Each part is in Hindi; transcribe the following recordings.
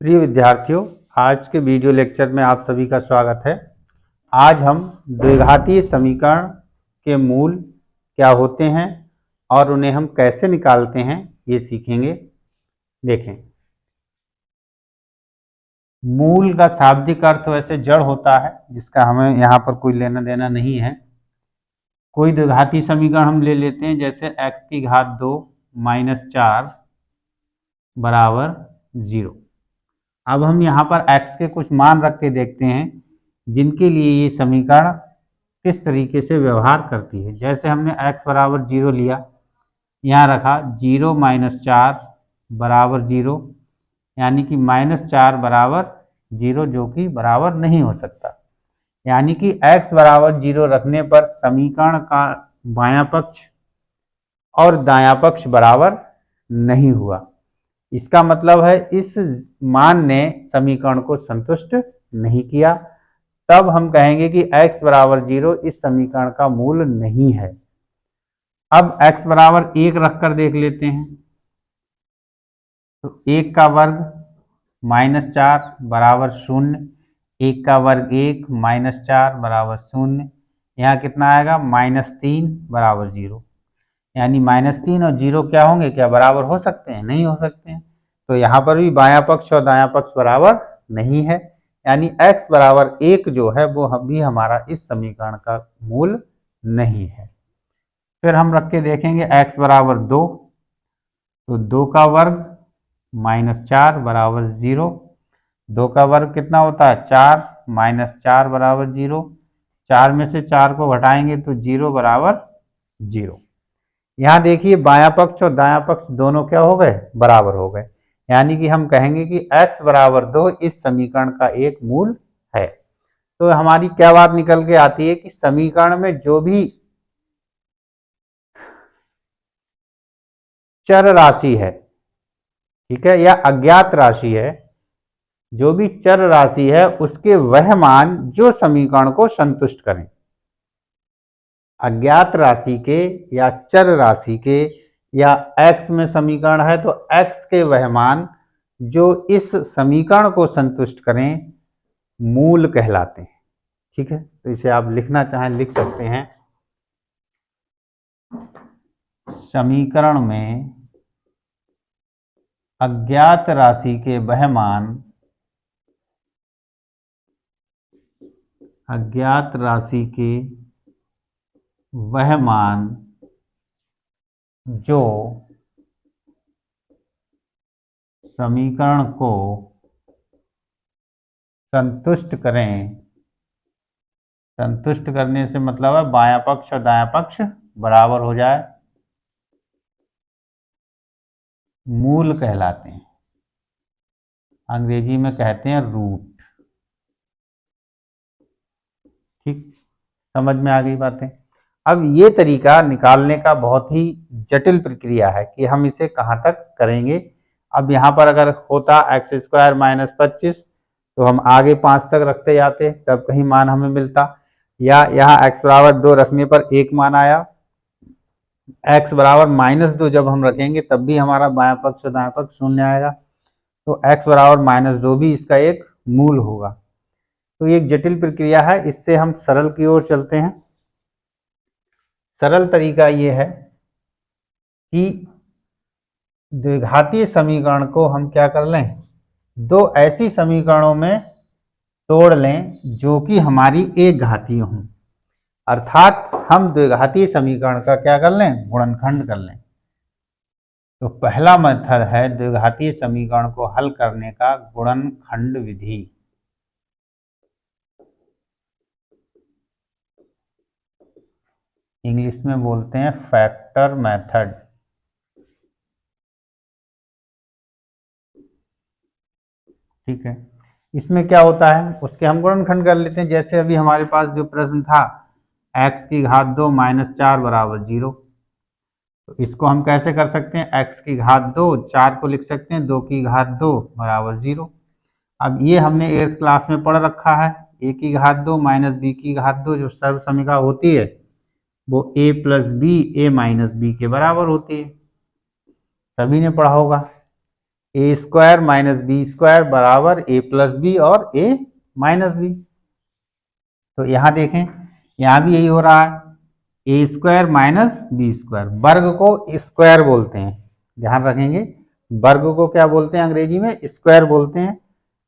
प्रिय विद्यार्थियों, आज के वीडियो लेक्चर में आप सभी का स्वागत है। आज हम द्विघातीय समीकरण के मूल क्या होते हैं और उन्हें हम कैसे निकालते हैं ये सीखेंगे। देखें, मूल का शाब्दिक अर्थ वैसे जड़ होता है, जिसका हमें यहाँ पर कोई लेना देना नहीं है। कोई द्विघातीय समीकरण हम ले लेते हैं, जैसे x की घात 2 माइनस 4 बराबर 0। अब हम यहाँ पर x के कुछ मान रख के देखते हैं जिनके लिए ये समीकरण किस तरीके से व्यवहार करती है। जैसे हमने x बराबर 0 लिया, यहाँ रखा 0 माइनस 4 बराबर 0, यानी कि माइनस 4 बराबर 0, जो कि बराबर नहीं हो सकता। यानी कि x बराबर 0 रखने पर समीकरण का बायां पक्ष और दायां पक्ष बराबर नहीं हुआ। इसका मतलब है इस मान ने समीकरण को संतुष्ट नहीं किया। तब हम कहेंगे कि x बराबर 0 इस समीकरण का मूल नहीं है। अब x बराबर 1 रखकर देख लेते हैं। तो 1 का वर्ग माइनस 4 बराबर 0, 1 का वर्ग 1 माइनस 4 बराबर 0। यहाँ कितना आएगा? माइनस 3 बराबर 0। यानी माइनस 3 और 0 क्या होंगे? क्या बराबर हो सकते हैं? नहीं हो सकते हैं। तो यहाँ पर भी बायां पक्ष और दायां पक्ष बराबर नहीं है, यानी x बराबर 1 जो है वो भी हमारा इस समीकरण का मूल नहीं है। फिर हम रख के देखेंगे x बराबर 2, तो 2 का वर्ग माइनस 4 बराबर 0। 2 का वर्ग कितना होता है? 4 माइनस 4 बराबर 0। 4 में से 4 को घटाएंगे तो 0 बराबर 0। यहाँ देखिए बायां पक्ष और दायां पक्ष दोनों क्या हो गए? बराबर हो गए। यानी कि हम कहेंगे कि x बराबर 2 इस समीकरण का एक मूल है। तो हमारी क्या बात निकल के आती है कि समीकरण में जो भी चर राशि है, ठीक है, या अज्ञात राशि है, जो भी चर राशि है उसके वह मान जो समीकरण को संतुष्ट करें। अज्ञात राशि के या चर राशि के या x में समीकरण है तो x के वह मान जो इस समीकरण को संतुष्ट करें मूल कहलाते हैं। ठीक है, तो इसे आप लिखना चाहें लिख सकते हैं। समीकरण में अज्ञात राशि के वह मान, अज्ञात राशि के वह मान जो समीकरण को संतुष्ट करें, संतुष्ट करने से मतलब है बायां पक्ष और दायां पक्ष बराबर हो जाए, मूल कहलाते हैं। अंग्रेजी में कहते हैं रूट। ठीक, समझ में आ गई बातें। अब ये तरीका निकालने का बहुत ही जटिल प्रक्रिया है कि हम इसे कहाँ तक करेंगे। अब यहाँ पर अगर होता एक्स स्क्वायर माइनस 25 तो हम आगे 5 तक रखते जाते, तब कहीं मान हमें मिलता। या यहाँ x बराबर 2 रखने पर एक मान आया, x बराबर माइनस 2 जब हम रखेंगे तब भी हमारा बायां पक्ष और दायां पक्ष शून्य आएगा। तो x बराबर माइनस 2 भी इसका एक मूल होगा। तो ये एक जटिल प्रक्रिया है, इससे हम सरल की ओर चलते हैं। सरल तरीका ये है कि द्विघातीय समीकरण को हम क्या कर लें, दो ऐसी समीकरणों में तोड़ लें जो कि हमारी एक घातीय हों। अर्थात हम द्विघातीय समीकरण का क्या कर लें? गुणनखंड कर लें। तो पहला मेथड है द्विघातीय समीकरण को हल करने का गुणनखंड विधि। इंग्लिश में बोलते हैं फैक्टर मेथड। ठीक है, इसमें क्या होता है उसके हम गुणनखंड कर लेते हैं। जैसे अभी हमारे पास जो प्रश्न था x की घात 2 माइनस 4 बराबर 0, तो इसको हम कैसे कर सकते हैं? x की घात 2, 4 को लिख सकते हैं 2 की घात 2 बराबर 0। अब ये हमने 8th क्लास में पढ़ रखा है, a की घात 2 माइनस b की घात 2 जो सर्वसमिका होती है वो a plus B a minus B के बराबर होती है। सभी ने पढ़ा होगा। A square minus B square बराबर ए प्लस बी और ए माइनस बी। तो यहां देखें, यहां भी यही हो रहा है, ए स्क्वायर माइनस बी स्क्वायर। वर्ग को स्क्वायर बोलते हैं, ध्यान रखेंगे, वर्ग को क्या बोलते हैं अंग्रेजी में, स्क्वायर बोलते हैं,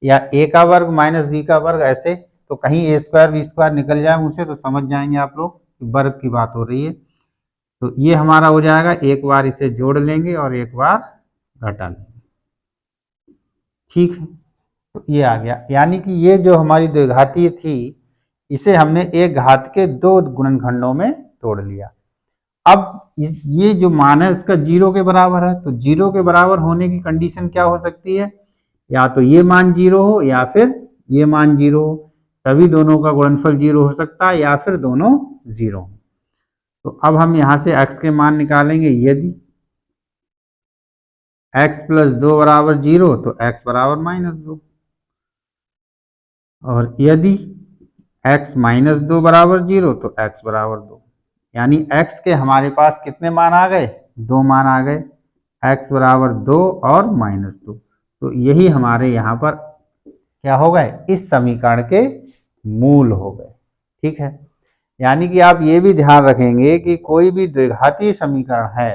या ए का वर्ग माइनस बी का वर्ग, ऐसे। तो कहीं ए स्क्वायर बी स्क्वायर निकल जाए मुझसे तो समझ जाएंगे आप लोग वर्ग की बात हो रही है। तो ये हमारा हो जाएगा, एक बार इसे जोड़ लेंगे और एक बार घटा लेंगे, ठीक है। तो ये आ गया, यानी कि ये जो हमारी द्विघातीय थी इसे हमने एक घात के दो गुणनखंडों में तोड़ लिया। अब ये जो मान है इसका 0 के बराबर है, तो 0 के बराबर होने की कंडीशन क्या हो सकती है, या तो ये मान 0 हो या फिर ये मान 0 हो, तभी दोनों का गुणनफल 0 हो सकता है, या फिर दोनों 0 हो। तो अब हम यहां से x के मान निकालेंगे, यदि x प्लस 2 बराबर 0 तो x बराबर माइनस 2, और यदि x माइनस 2 बराबर 0 तो x बराबर 2। यानी x के हमारे पास कितने मान आ गए, 2 मान आ गए, x बराबर 2 और माइनस 2। तो यही हमारे यहाँ पर क्या हो गए, इस समीकरण के मूल हो गए, ठीक है। यानी कि आप ये भी ध्यान रखेंगे कि कोई भी द्विघातीय समीकरण है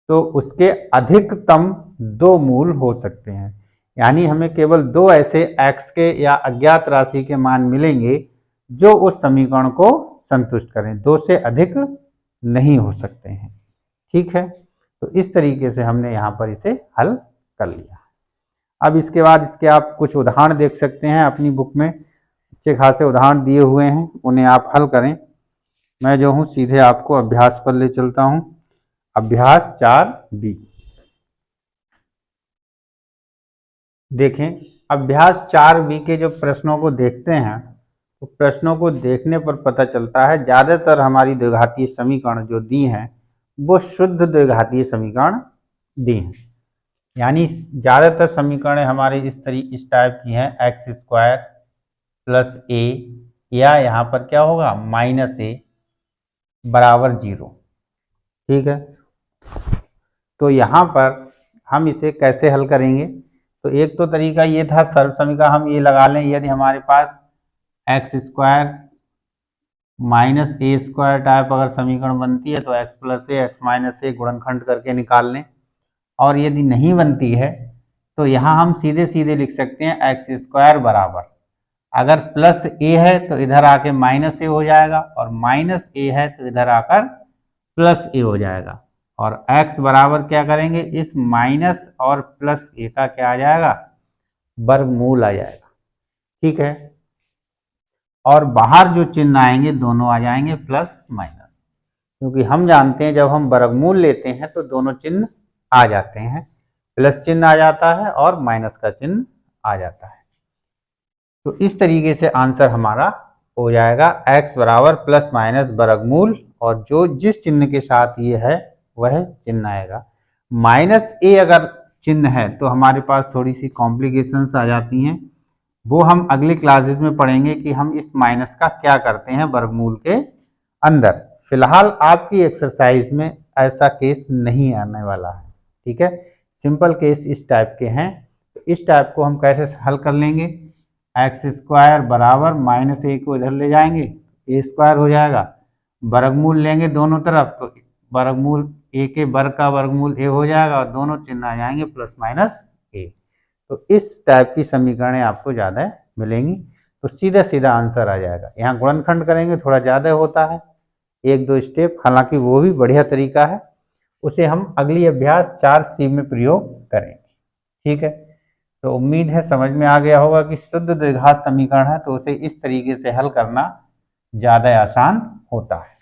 तो उसके अधिकतम 2 मूल हो सकते हैं। यानी हमें केवल 2 ऐसे x के या अज्ञात राशि के मान मिलेंगे जो उस समीकरण को संतुष्ट करें, 2 से अधिक नहीं हो सकते हैं, ठीक है। तो इस तरीके से हमने यहाँ पर इसे हल कर लिया। अब इसके बाद इसके आप कुछ उदाहरण देख सकते हैं अपनी बुक में, अच्छे खासे उदाहरण दिए हुए हैं, उन्हें आप हल करें। मैं जो हूँ सीधे आपको अभ्यास पर ले चलता हूँ। अभ्यास 4B देखें। अभ्यास 4B के जो प्रश्नों को देखते हैं तो प्रश्नों को देखने पर पता चलता है ज्यादातर हमारी द्विघातीय समीकरण जो दी हैं वो शुद्ध द्विघातीय समीकरण दी हैं। यानी ज्यादातर समीकरण हमारे इस टाइप की हैं, एक्स स्क्वायर प्लस ए, या यहाँ पर क्या होगा माइनस ए बराबर 0, ठीक है। तो यहाँ पर हम इसे कैसे हल करेंगे, तो एक तो तरीका ये था, सर्व समीकरण हम ये लगा लें, यदि हमारे पास एक्स स्क्वायर माइनस ए स्क्वायर टाइप अगर समीकरण बनती है तो एक्स प्लस ए एक्स माइनस ए गुणनखंड करके निकाल लें। और यदि नहीं बनती है तो यहाँ हम सीधे सीधे लिख सकते हैं एक्स स्क्वायर बराबर, अगर प्लस ए है तो इधर आके माइनस ए हो जाएगा, और माइनस ए है तो इधर आकर प्लस ए हो जाएगा, और x बराबर क्या करेंगे, इस माइनस और प्लस ए का क्या आ जाएगा, वर्गमूल आ जाएगा, ठीक है। और बाहर जो चिन्ह आएंगे दोनों आ जाएंगे प्लस माइनस, क्योंकि हम जानते हैं जब हम वर्गमूल लेते हैं तो दोनों चिन्ह आ जाते हैं, प्लस चिन्ह आ जाता है और माइनस का चिन्ह आ जाता है। तो इस तरीके से आंसर हमारा हो जाएगा x बराबर प्लस माइनस वर्गमूल, और जो जिस चिन्ह के साथ ये है वह चिन्ह आएगा। माइनस ए अगर चिन्ह है तो हमारे पास थोड़ी सी कॉम्प्लिकेशंस आ जाती हैं, वो हम अगले क्लासेस में पढ़ेंगे कि हम इस माइनस का क्या करते हैं वर्गमूल के अंदर। फिलहाल आपकी एक्सरसाइज में ऐसा केस नहीं आने वाला है, ठीक है। सिंपल केस इस टाइप के हैं, तो इस टाइप को हम कैसे हल कर लेंगे, एक्स स्क्वायर बराबर माइनस ए को इधर ले जाएंगे, ए स्क्वायर हो जाएगा, वर्गमूल लेंगे दोनों तरफ तो वर्गमूल ए के वर्ग का वर्गमूल ए हो जाएगा, और दोनों चिन्ह आ जाएंगे प्लस माइनस ए। तो इस टाइप की समीकरणें आपको ज़्यादा मिलेंगी, तो सीधा सीधा आंसर आ जाएगा। यहाँ गुणनखंड करेंगे थोड़ा ज़्यादा होता है, 1-2 स्टेप, हालांकि वो भी बढ़िया तरीका है, उसे हम अगली अभ्यास 4C में प्रयोग करेंगे, ठीक है। तो उम्मीद है समझ में आ गया होगा कि शुद्ध द्विघात समीकरण है तो उसे इस तरीके से हल करना ज़्यादा आसान होता है।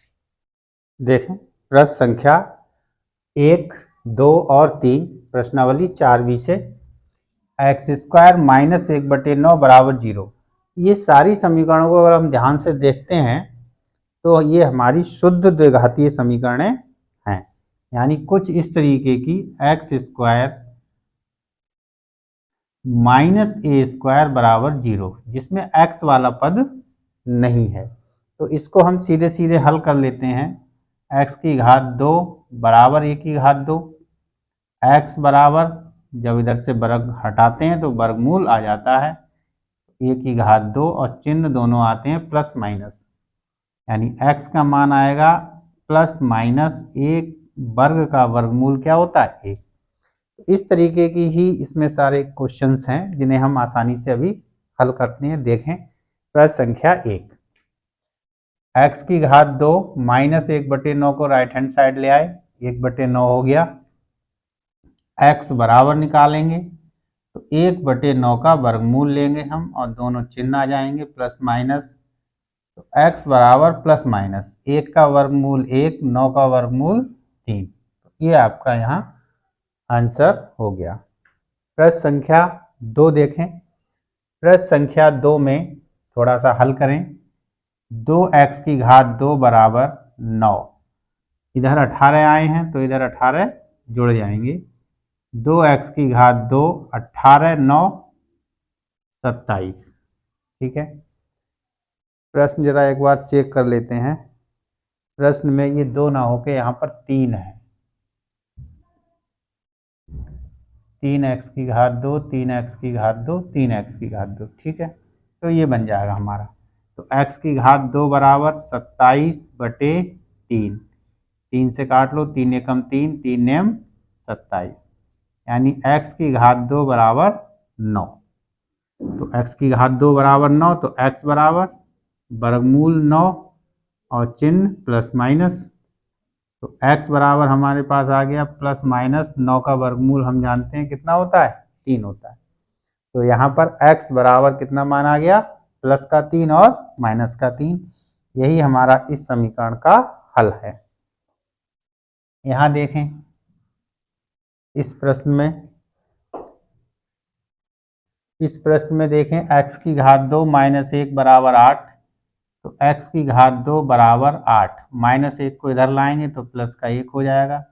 देखें प्रश्न संख्या 1, 2 और 3, प्रश्नावली 4B से, एक्स स्क्वायर माइनस 1/9 बराबर 0। ये सारी समीकरणों को अगर हम ध्यान से देखते हैं तो ये हमारी शुद्ध द्विघातीय समीकरणें हैं, यानी कुछ इस तरीके की, एक्स स्क्वायर माइनस ए स्क्वायर बराबर 0, जिसमें x वाला पद नहीं है। तो इसको हम सीधे सीधे हल कर लेते हैं, x की घात 2 बराबर a की घात 2, x बराबर जब इधर से वर्ग हटाते हैं तो वर्गमूल आ जाता है a की घात 2 और चिन्ह दोनों आते हैं प्लस माइनस, यानी x का मान आएगा प्लस माइनस 1 वर्ग का वर्गमूल क्या होता है 1। इस तरीके की ही इसमें सारे क्वेश्चंस हैं जिन्हें हम आसानी से अभी हल करते हैं। देखें प्रश्न संख्या 1, x की घात 2 माइनस 1/9 को राइट हैंड साइड ले आए, 1/9 हो गया। x बराबर निकालेंगे तो 1/9 का वर्गमूल लेंगे हम और दोनों चिन्ह आ जाएंगे प्लस माइनस, तो x बराबर प्लस माइनस 1 का वर्गमूल 1, 9 का वर्गमूल 3। ये आपका यहाँ आंसर हो गया। प्रश्न संख्या 2 देखें। प्रश्न संख्या 2 में थोड़ा सा हल करें। 2x की घात 2 बराबर 9, इधर 18 आए हैं तो इधर 18 जुड़ जाएंगे। 2x की घात 2 18 9 27। ठीक है, प्रश्न जरा एक बार चेक कर लेते हैं। प्रश्न में ये 2 ना होके यहाँ पर 3 है। 3x की घात 2 3x की घात 2 3x की घात 2। ठीक है, तो ये बन जाएगा हमारा। तो x की घात 2 बराबर 27/3, 3 से काट लो, 3 एकम 3, 3 एम 27, यानी x की घात 2 बराबर 9। तो x की घात 2 बराबर 9, तो x बराबर वर्गमूल 9 और चिन्ह प्लस माइनस, तो x बराबर हमारे पास आ गया प्लस माइनस 9 का वर्गमूल हम जानते हैं कितना होता है 3 होता है। तो यहाँ पर x बराबर कितना मान आ गया प्लस का 3 और माइनस का 3। यही हमारा इस समीकरण का हल है। यहाँ देखें इस प्रश्न में देखें x की घात 2 माइनस 1 बराबर 8, तो x की घात 2 बराबर 8, माइनस 1 को इधर लाएंगे तो प्लस का 1 हो जाएगा।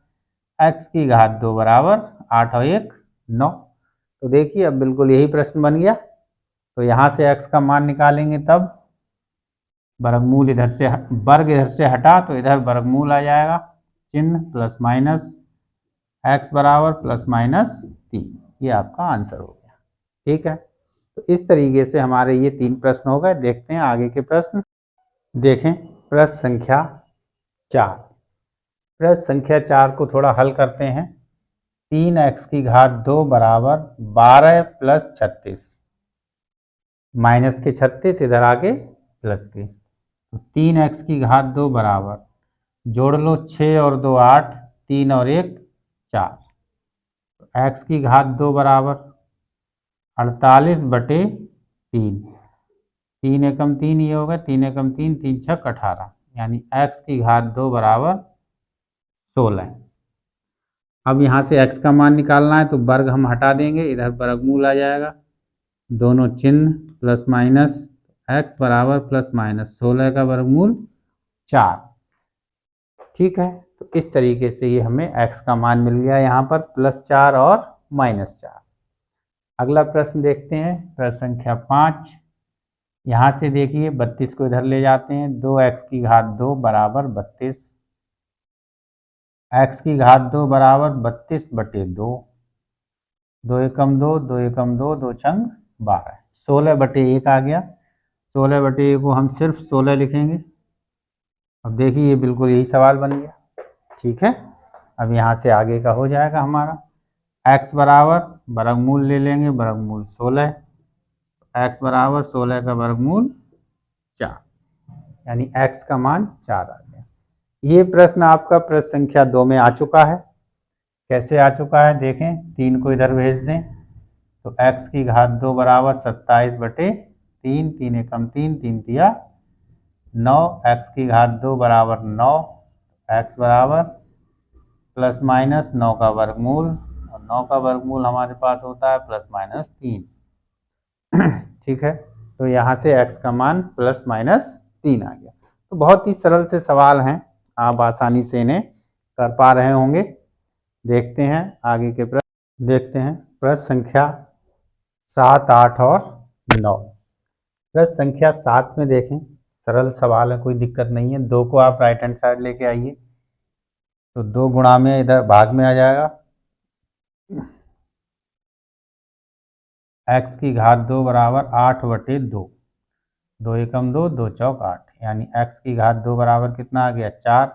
x की घात 2 बराबर 8 और 1 9। तो देखिए अब बिल्कुल यही प्रश्न बन गया। तो यहाँ से x का मान निकालेंगे तब वर्गमूल इधर से वर्ग इधर से हटा तो इधर वर्गमूल आ जाएगा, चिन्ह प्लस माइनस, x बराबर प्लस माइनस 3। ये आपका आंसर हो गया। ठीक है, तो इस तरीके से हमारे ये 3 प्रश्न हो गए। देखते हैं आगे के प्रश्न। देखें प्रश्न संख्या 4। प्रश्न संख्या 4 को थोड़ा हल करते हैं। 3x की घात 2 बराबर 12 प्लस 36, माइनस के 36 इधर आगे प्लस के, तो 3x की घात 2 बराबर, जोड़ लो 6 और 2 8, 3 और 1 4, तो x की घात 2 बराबर 48/3, 3 एकम 3 ये होगा, 3 एकम 3, 3 छक 18, यानी x की घात 2 बराबर 16। अब यहाँ से x का मान निकालना है तो वर्ग हम हटा देंगे, इधर वर्गमूल आ जाएगा, दोनों चिन्ह प्लस माइनस, x बराबर प्लस माइनस 16 का वर्गमूल 4। ठीक है, तो इस तरीके से ये हमें x का मान मिल गया यहाँ पर +4 और -4। अगला प्रश्न देखते हैं, प्रश्न संख्या 5। यहाँ से देखिए 32 को इधर ले जाते हैं, 2x की घात 2 बराबर 32, x की घात 2 बराबर 32/2, 2 एकम 2, 2 एकम 2, 2 छंग 12, 16/1 आ गया। 16/1 को हम सिर्फ 16 लिखेंगे। अब देखिए ये बिल्कुल यही सवाल बन गया। ठीक है, अब यहाँ से आगे का हो जाएगा हमारा, x बराबर वर्गमूल ले लेंगे, वर्गमूल 16, x बराबर 16 का वर्गमूल 4, यानी x का मान 4 आ गया। ये प्रश्न आपका प्रश्न संख्या 2 में आ चुका है। कैसे आ चुका है देखें, 3 को इधर भेज दें तो x की घात 2 बराबर 27/3, 3 एकम 3, 3 तिया 9, x की घात 2 बराबर 9, x बराबर प्लस माइनस 9 का वर्गमूल, और 9 का वर्गमूल हमारे पास होता है प्लस माइनस 3। ठीक है, तो यहाँ से x का मान प्लस माइनस 3 आ गया। तो बहुत ही सरल से सवाल हैं, आप आसानी से इन्हें कर पा रहे होंगे। देखते हैं आगे के प्रश्न। देखते हैं प्रश्न संख्या 7 8 और 9। प्रश्न संख्या 7 में देखें, सरल सवाल है, कोई दिक्कत नहीं है। 2 को आप राइट हैंड साइड लेके आइए तो 2 गुणा में इधर भाग में आ जाएगा, x की घात 2 बराबर 8/2, 2 एकम 2, 2 चौक 8, यानी x की घात 2 बराबर कितना आ गया 4,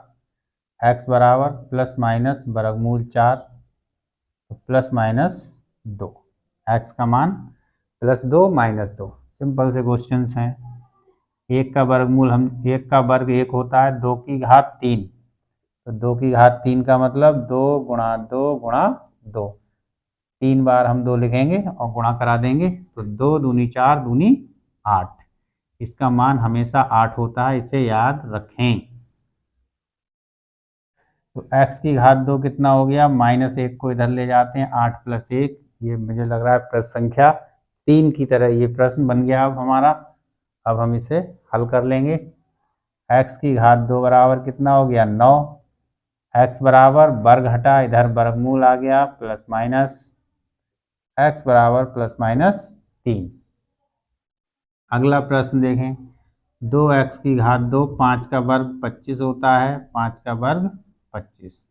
x बराबर प्लस माइनस वर्गमूल 4 तो प्लस माइनस 2, x का मान +2 -2। सिंपल से क्वेश्चंस हैं। एक का वर्गमूल हम एक का वर्ग 1 होता है, 2 की घात 3, तो 2 की घात 3 का मतलब 2 गुणा 2 गुणा 2, 3 बार हम 2 लिखेंगे और गुणा करा देंगे तो 2 दूनी 4 दूनी 8, इसका मान हमेशा 8 होता है, इसे याद रखें। तो x की घात 2 कितना हो गया, -1 को इधर ले जाते हैं, 8 + 1, ये मुझे लग रहा है प्रश्न संख्या 3 की तरह ये प्रश्न बन गया अब हमारा। अब हम इसे हल कर लेंगे। x की घात 2 बराबर कितना हो गया 9, x बराबर वर्ग हटा इधर वर्गमूल आ गया प्लस माइनस x बराबर ±3। अगला प्रश्न देखें, 2x की घात 2, 5 का वर्ग 25 होता है, 5 का वर्ग 25,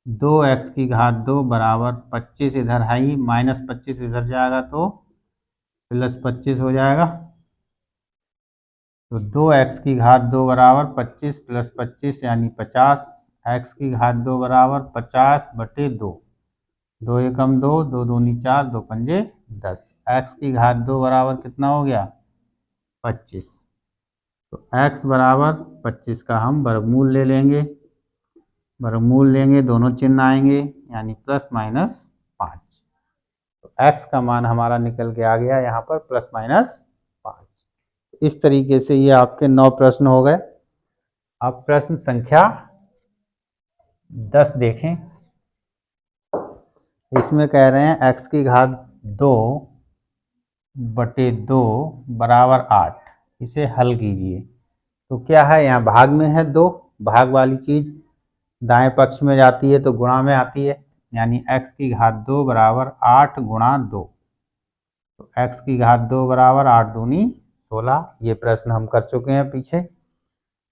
2x की घात 2 बराबर 25 इधर है ही, -25 इधर जाएगा तो +25 हो जाएगा, तो 2x की घात 2 बराबर 25 + 25 यानी 50, x की घात 2 बराबर 50/2, 2 एकम 2, 2 दूनी 4, 2 पंजे 10, x की घात 2 बराबर कितना हो गया 25, तो x बराबर 25 का हम वर्गमूल ले लेंगे, वर्गमूल लेंगे दोनों चिन्ह आएंगे यानी +-5, तो x का मान हमारा निकल के आ गया यहाँ पर +-5। इस तरीके से ये आपके 9 प्रश्न हो गए। अब प्रश्न संख्या 10 देखें। इसमें कह रहे हैं x की घात 2/2 बराबर 8, इसे हल कीजिए। तो क्या है, यहाँ भाग में है 2, भाग वाली चीज दाएं पक्ष में जाती है तो गुणा में आती है, यानी x की घात 2 बराबर 8 गुणा 2, तो x की घात 2 बराबर 8 दूनी 16, ये प्रश्न हम कर चुके हैं पीछे।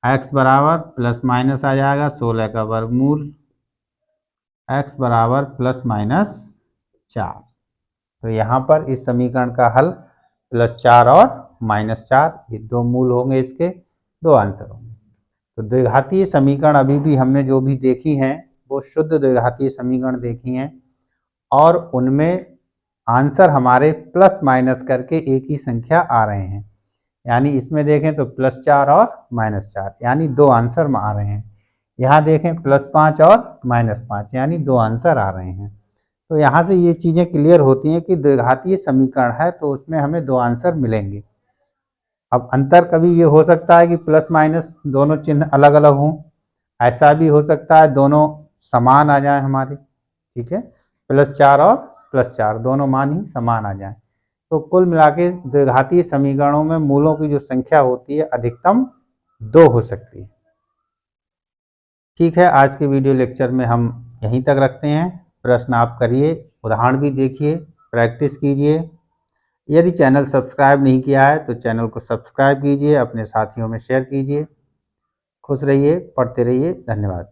x बराबर प्लस माइनस आ जाएगा 16 का वर्गमूल, x बराबर +-4, तो यहाँ पर इस समीकरण का हल +4 और -4, ये 2 मूल होंगे, इसके 2 आंसर होंगे। तो द्विघातीय समीकरण अभी भी हमने जो भी देखी हैं वो शुद्ध द्विघातीय समीकरण देखी हैं, और उनमें आंसर हमारे प्लस माइनस करके एक ही संख्या आ रहे हैं, यानी इसमें देखें तो +4 और -4 यानी 2 आंसर आ रहे हैं, यहाँ देखें +5 और -5 यानी 2 आंसर आ रहे हैं। तो यहाँ से ये चीज़ें क्लियर होती हैं कि द्विघातीय समीकरण है तो उसमें हमें 2 आंसर मिलेंगे। अब अंतर कभी ये हो सकता है कि प्लस माइनस दोनों चिन्ह अलग अलग हों, ऐसा भी हो सकता है दोनों समान आ जाए हमारे, ठीक है, +4 और +4 दोनों मान ही समान आ जाए। तो कुल मिला के द्विघातीय समीकरणों में मूलों की जो संख्या होती है अधिकतम 2 हो सकती है। ठीक है, आज के वीडियो लेक्चर में हम यहीं तक रखते हैं। प्रश्न आप करिए, उदाहरण भी देखिए, प्रैक्टिस कीजिए। यदि चैनल सब्सक्राइब नहीं किया है तो चैनल को सब्सक्राइब कीजिए, अपने साथियों में शेयर कीजिए। खुश रहिए, पढ़ते रहिए, धन्यवाद।